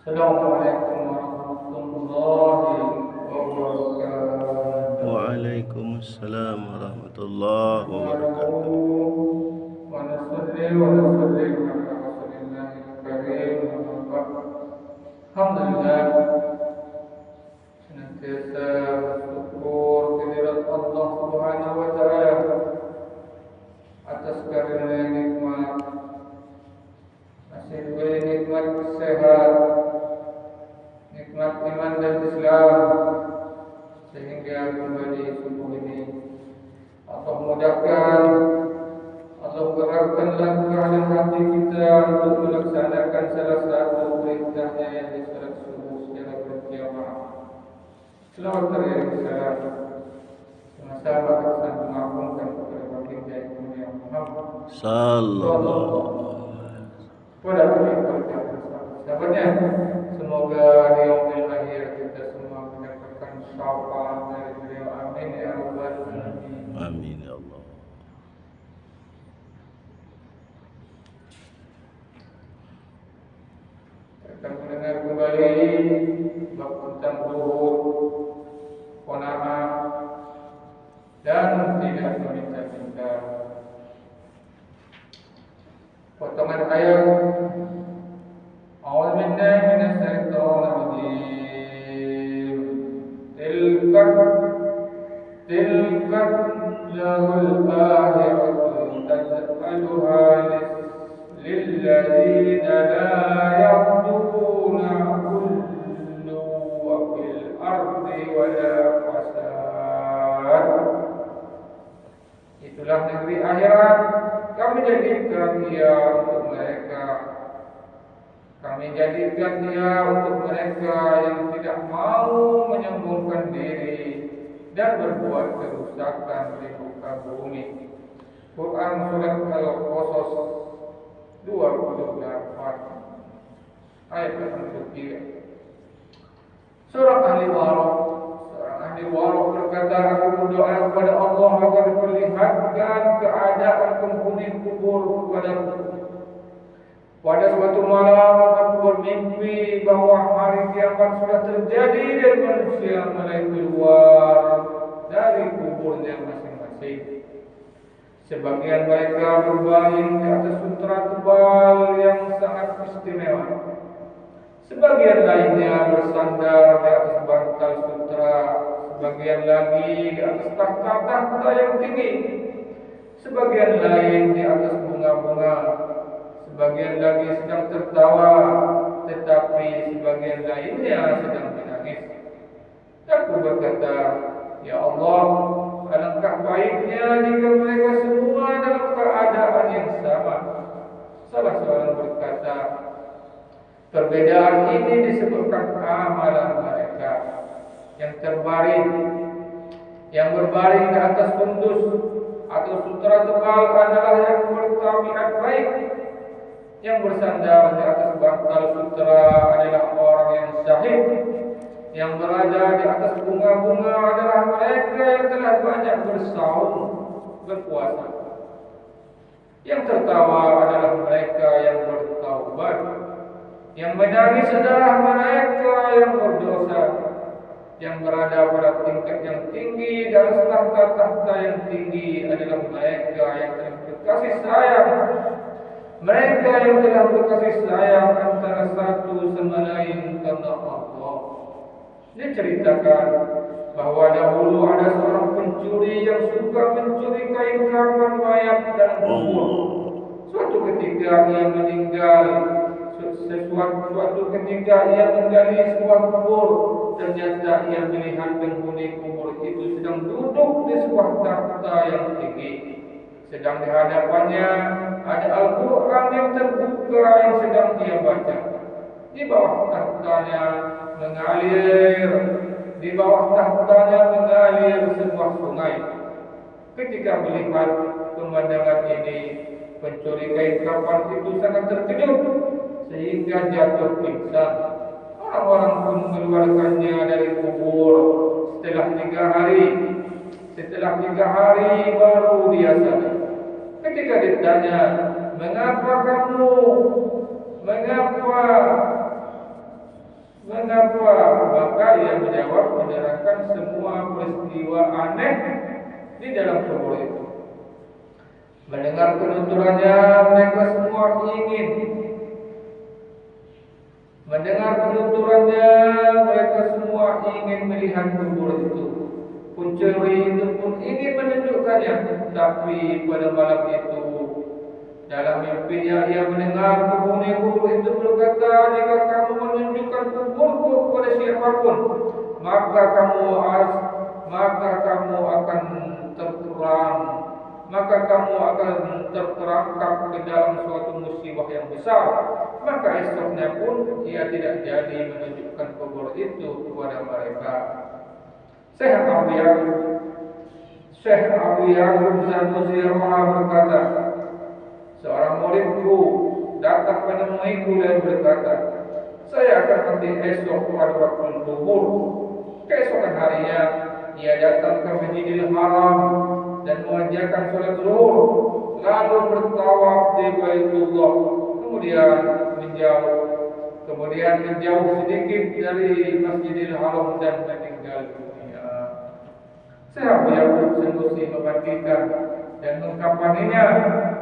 Assalamualaikum warahmatullahi wabarakatuh. Waalaikumsalam warahmatullahi Nahmaduhu wabarakatuh. wa nusalli wa nusallim ala Rasulillahil karim. Alhamdulillah, senantiasa bersyukur kehadirat Allah Subhanahu wa taala atas karunia nikmat, masih diberi nikmat sehat, nikmat iman dan Islam, sehingga kembali subuh ini Allah mudahkan, Allah gerakkan langkah dan hati kita untuk melaksanakan salah satu perintahnya yang di salat subuh secara berjamaah. Selamat teriring salam sama-sama kita mengagungkan kepada baginda yang mulia Muhammad Sallallahu pada hari sahabatnya. Semoga di yaumil akhir kita semua mendapatkan syafaat dari beliau. Amin ya rabbal alamin. amin ya Allah. Kita mendengar kembali bab tentang zuhud, qanaah dan tidak meminta-minta. Potongan ayat أعوذ بالله من الشيطان الرجيم تلك له الآخرة تجعلها للذين لا يرجون علوا في الأرض ولا فساد. Itulah negeri akhirat, kami jadikan ia untuk mereka. Kami jadikan dia untuk mereka yang tidak mau menyombongkan diri dan berbuat kerusakan di muka bumi. Quran Surat Al-Qasas 28 ayat 83. Surah Al-Waraq. Surah Al-Waraq berkata, aku berdoa kepada Allah agar diperlihatkan keadaan penghuni kubur kepadaku. Pada suatu malam aku bermimpi bahwa hari kiamat sudah terjadi dan manusia mulai keluar dari kuburnya masing-masing. Sebagian mereka berbaring di atas sutra tebal yang sangat istimewa. Sebagian lainnya bersandar di atas bantal sutra. Sebagian lagi di atas tahta-tahta yang tinggi. Sebagian lain di atas bunga-bunga. Sebagian lagi sedang tertawa, tetapi sebagian lainnya sedang menangis. Aku berkata, ya Allah, alangkah baiknya jika mereka semua dalam keadaan yang sama. Salah seorang berkata, perbedaan ini disebabkan amalan mereka. Yang berbaring di atas tundus atau sutra tebal adalah yang bertabiat baik. Yang bersandar di atas bantal sutra adalah orang yang syahid. Yang berada di atas bunga-bunga adalah mereka yang telah banyak bersaum, berpuasa. Yang tertawa adalah mereka yang bertaubat. Yang menangis adalah mereka yang berdosa. Yang berada pada tingkat yang tinggi dan tahta-tahta yang tinggi adalah mereka yang telah berkasih sayang. Mereka yang telah berkasih sayang antara satu sama lain karena Allah. Diceritakan bahwa dahulu ada seorang pencuri yang suka mencuri kain kafan mayat dan kubur. Suatu ketika ia menggali sebuah kubur, ternyata ia melihat penghuni kubur itu sedang duduk di sebuah takhta yang tinggi. Sedang di hadapannya ada Al-Quran yang terbuka yang sedang dia baca. Di bawah tahtanya mengalir sebuah sungai. Ketika melihat pemandangan ini, pencuri kain kafan itu sangat terkejut sehingga jatuh pingsan. Orang-orang pun mengeluarkannya dari kubur. Setelah 3 hari baru dia sadar. Ketika ditanya, mengapa aneh di dalam kubur itu. Mendengar penuturannya, mereka semua ingin. Mendengar penuturannya, mereka semua ingin melihat kubur itu. Pencuri itu pun ingin menunjukkannya, tapi pada malam itu, dalam mimpinya ia mendengar penghuni kubur itu berkata, jika kamu menunjukkan kuburku kepada siapapun, maka kamu akan terperang, maka kamu akan terperangkap ke dalam suatu musibah yang besar. Maka esoknya pun ia tidak jadi menunjukkan kubur itu kepada mereka. Syekh Abu Ya'qub Zanussi berkata, seorang muridku datang menemuiku dan berkata, saya akan mati esok pada waktu zuhur. Keesokan harinya ia datang ke Masjidil Haram dan mengerjakan sholat zuhur, lalu bertawaf di Baitullah, kemudian menjauh sedikit dari Masjidil Haram dan meninggal dunia. Syekh Abu Ya'qub Zanussi membandingkan dan mengkampaninya,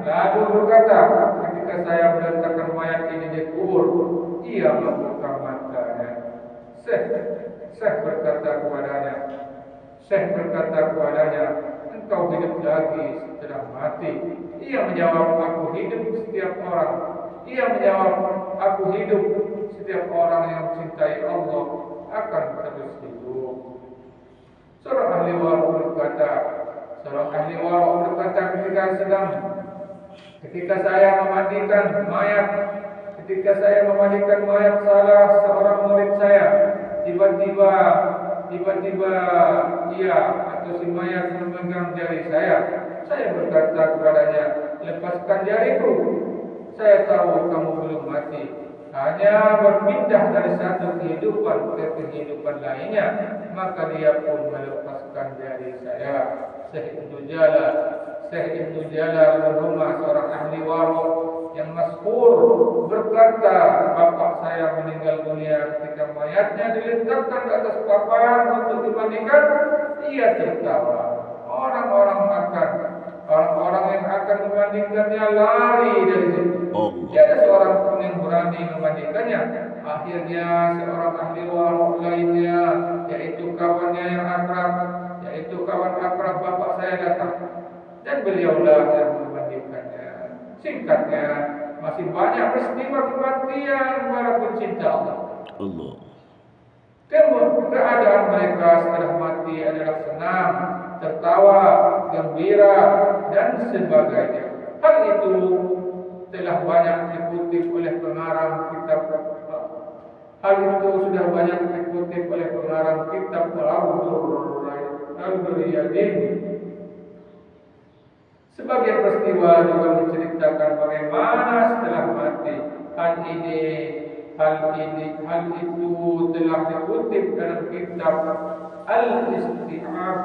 lalu berkata, ketika saya meletakkan mayat ini di kubur, ia membuka matanya. Syekh berkata kepadanya, engkau hidup lagi setelah mati. Ia menjawab, aku hidup setiap orang. Setiap orang yang mencintai Allah akan terus hidup. Seorang ahli warak berkata, ketika saya memandikan mayat salah seorang murid saya, tiba-tiba ia atau si mayat memegang jari saya. Saya berkata kepadanya, lepaskan jariku. Saya tahu kamu belum mati, hanya berpindah dari satu kehidupan ke kehidupan lainnya. Maka dia pun melepaskan jari saya. Syekh Ibnu Jalal seorang ahli warak yang masyhur berkata, bapak saya meninggal dunia ketika mayatnya diletakkan di atas papan untuk dimandikan. Ia tertawa. Orang-orang yang akan memandikannya lari dari situ. Tiada seorang pun yang berani memandikannya. Akhirnya seorang ahli warak lainnya, yaitu kawan akrab bapak saya datang, dan beliaulah yang memandikannya. Singkatnya, masih banyak peristiwa kematian para pencinta Allah. Keadaan mereka setelah mati adalah senang, tertawa, gembira, dan sebagainya. Hal itu telah banyak dikutip oleh pengarang kitab Al-Riyadin. Sebagian peristiwa juga menceritakan bagaimana setelah mati. Hal itu telah dikutip dalam kitab Al-Isti'ab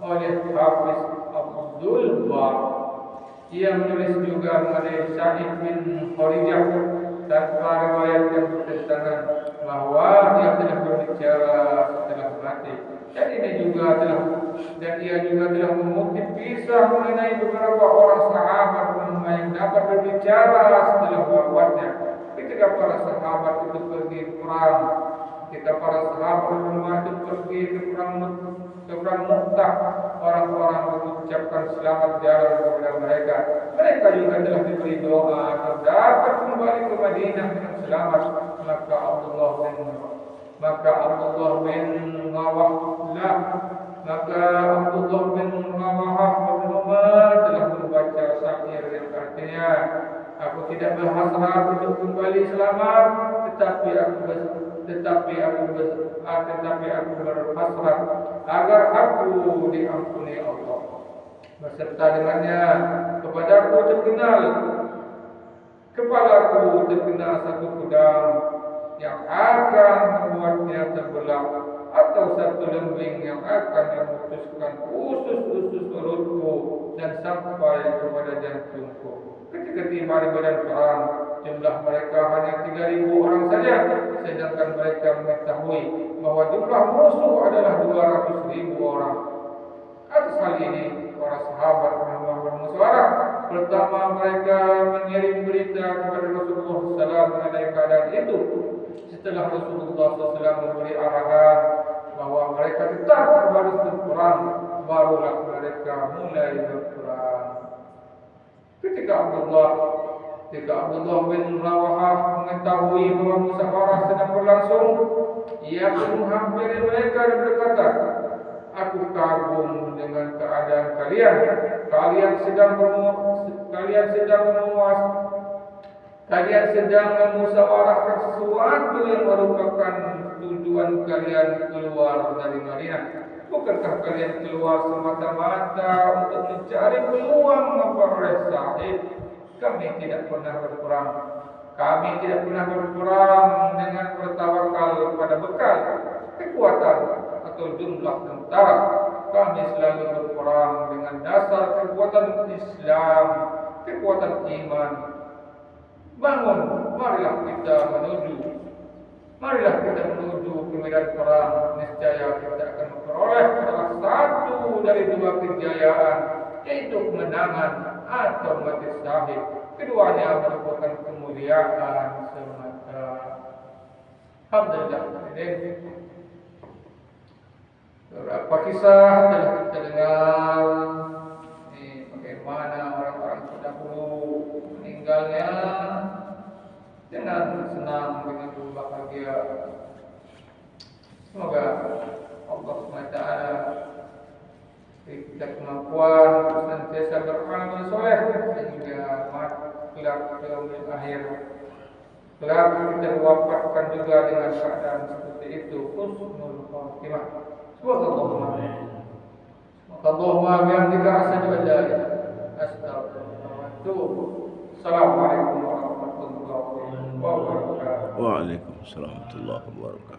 oleh Hafiz Abdul Bar. Ia menulis juga mengenai Sa'id bin Kharijah tanpa riwayat yang bertentangan bahwa dia telah berbicara setelah mati. Dan ia juga telah mengutip kisah mengenai beberapa orang sahabat yang dapat berbicara setelah wafatnya. Ketika para sahabat itu pergi perang, ke perang Mu'tah, orang-orang mengucapkan selamat jalan kepada mereka. Mereka juga telah diberi doa agar dapat kembali ke Madinah dengan selamat. Maka Abdullah bin Rawahah telah membaca syair yang artinya, aku tidak berhasrat untuk kembali selamat, tetapi aku berhasrat agar aku diampuni Allah. Beserta dengannya kepalaku terkena satu pedang yang akan membuatnya terbelah, atau satu lembing yang akan memutuskan usus-usus urutku dan sampai kepada jantungku. Ketika tiba di medan perang, jumlah mereka hanya 3.000 orang saja, sedangkan mereka mengetahui bahwa jumlah musuh adalah 200.000 orang. Atas hal ini para sahabat Rasulullah bermusyawarah. Pertama mereka mengirim berita kepada Rasulullah SAW mengenai keadaan itu. Setelah Rasulullah SAW memberi arahan bahwa mereka tetap harus berperang, barulah mereka mulai berperang. Ketika Abdullah bin Rawahah mengetahui bahwa musyawarah sedang berlangsung, ia pun menghampiri mereka dan berkata, "Aku kagum dengan keadaan kalian. Kalian sedang memusyawarahkan sesuatu yang merupakan tujuan kalian keluar dari Madinah. Bukankah kalian keluar semata-mata untuk mencari peluang memperoleh sahib? Kami tidak pernah berperang. Kami tidak pernah berperang dengan bertawakal pada bekal, kekuatan atau jumlah tentara. Kami selalu berperang dengan dasar kekuatan Islam, kekuatan iman. Bangun, marilah kita menuju ke medan perang. Niscaya kita akan memperoleh salah satu dari dua kejayaan, yaitu kemenangan atau mati syahid. Keduanya merupakan kemuliaan semata." Alhamdulillah. Beberapa kisah telah kita dengar. Bagaimana orang-orang terdahulu meninggalnya dengan senang, dengan berbahagia. Semoga Allah SWT beri kita kemampuan untuk senantiasa beramal soleh sehingga kelak di yaumil akhir kelak kita wafatkan juga dengan keadaan seperti itu, husnul khatimah. Subhanallah. Allahumma bihamdika asyhadu an la ilaha illa anta astaghfiruka wa atubu. Assalamualaikum warahmatullahi wabarakatuh. Waalaikumsalam warahmatullahi wabarakatuh.